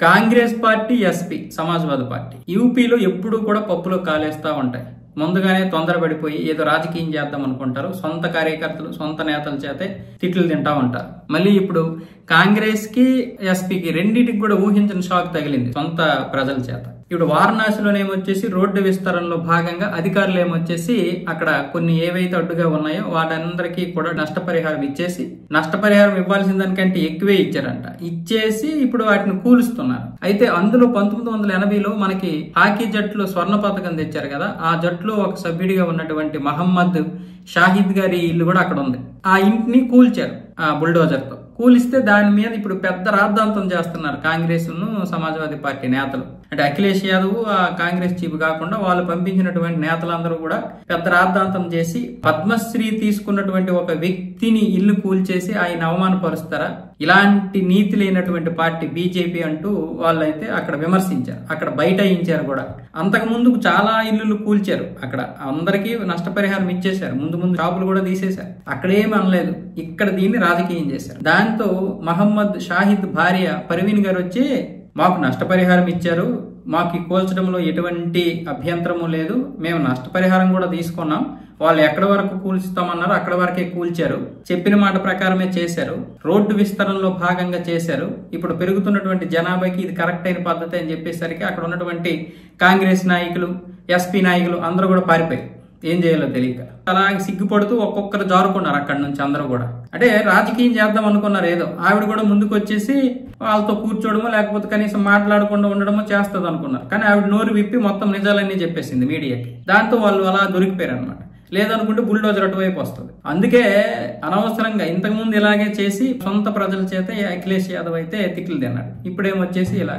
Congress party, SP, Samajwadi party యూపీలో ఎప్పుడూ కూడా పప్పులో కాలేస్తా ఉంటాయి. ముందుగానే తొందరపడిపోయి ఏదో రాజకీయం చేద్దాం అనుకుంటారు. సొంత కార్యకర్తలు, సొంత నేతల చేతే తిట్లు తింటా ఉంటారు. మళ్ళీ ఇప్పుడు కాంగ్రెస్ కి, ఎస్పీకి రెండింటికి కూడా ఊహించిన షాక్ తగిలింది సొంత ప్రజల చేత. ఇప్పుడు వారణాసిలోనేమొచ్చేసి రోడ్డు విస్తరణలో భాగంగా అధికారులు ఏమొచ్చేసి అక్కడ కొన్ని ఏవైతే అడ్డుగా ఉన్నాయో వాటందరికీ కూడా నష్టపరిహారం ఇచ్చేసి, నష్టపరిహారం ఇవ్వాల్సిన దానికంటే ఎక్కువే ఇచ్చారంట. ఇచ్చేసి ఇప్పుడు వాటిని కూలుస్తున్నారు. అయితే అందులో 1980లో మనకి హాకీ జట్లు స్వర్ణ పథకం తెచ్చారు కదా, ఆ జట్లో ఒక సభ్యుడిగా ఉన్నటువంటి మహమ్మద్ షాహిద్ గారి ఇల్లు కూడా అక్కడ ఉంది. ఆ ఇంటిని కూల్చారు ఆ బుల్డోజర్ తో. కూలిస్తే దాని మీద ఇప్పుడు పెద్ద రాద్ధాంతం చేస్తున్నారు కాంగ్రెస్ సమాజ్వాదీ పార్టీ నేతలు. అంటే అఖిలేష్ యాదవ్ ఆ కాంగ్రెస్ చీఫ్ కాకుండా వాళ్ళు పంపించినటువంటి నేతలందరూ కూడా పెద్ద రాద్ధాంతం చేసి పద్మశ్రీ తీసుకున్నటువంటి ఒక వ్యక్తిని ఇల్లు కూల్చేసి ఆయన అవమానపరుస్తారా, ఇలాంటి నీతి లేనటువంటి పార్టీ బీజేపీ అంటూ వాళ్ళైతే అక్కడ విమర్శించారు. అక్కడ బైఠాయించారు కూడా. అంతకు ముందు చాలా ఇల్లులు కూల్చారు. అక్కడ అందరికీ నష్టపరిహారం ఇచ్చేశారు. ముందు షాపులు కూడా తీసేశారు. అక్కడేమి అనలేదు. ఇక్కడ దీన్ని రాజకీయం చేశారు. దాంతో మహమ్మద్ షాహిద్ భార్య పర్వీన్ గారు వచ్చి మాకు నష్టపరిహారం ఇచ్చారు, మాకు కూల్చడంలో ఎటువంటి అభ్యంతరము లేదు, మేము నష్టపరిహారం కూడా తీసుకున్నాం, వాళ్ళు ఎక్కడి వరకు కూల్చుతామన్నారో అక్కడ వరకే కూల్చారు, చెప్పిన మాట ప్రకారమే చేశారు, రోడ్డు విస్తరణలో భాగంగా చేశారు, ఇప్పుడు పెరుగుతున్నటువంటి జనాభాకి ఇది కరెక్ట్ అయిన పద్ధతి అని చెప్పేసరికి అక్కడ ఉన్నటువంటి కాంగ్రెస్ నాయకులు, ఎస్పీ నాయకులు అందరూ కూడా పారిపోయారు. ఏం చేయాలో తెలియక అలాగే సిగ్గుపడుతూ ఒక్కొక్కరు జారుకున్నారు అక్కడి నుంచి. అందరూ కూడా అంటే రాజకీయం చేద్దాం అనుకున్నారు. ఏదో ఆవిడ కూడా ముందుకు వచ్చేసి వాళ్ళతో కూర్చోవడమో లేకపోతే కనీసం మాట్లాడకుండా ఉండడమో చేస్తుంది అనుకున్నారు. కానీ ఆవిడ నోరు విప్పి మొత్తం నిజాలన్నీ చెప్పేసింది మీడియాకి. దాంతో వాళ్ళు అలా దొరికిపోయారు అనమాట. లేదనుకుంటే బుల్డోజర్ అటువైపు వస్తుంది. అందుకే అనవసరంగా ఇంతకుముందు ఇలాగే చేసి సొంత ప్రజల చేత అఖిలేష్ యాదవ్ అయితే తిట్లు తిన్నాడు. ఇప్పుడేమొచ్చేసి ఇలా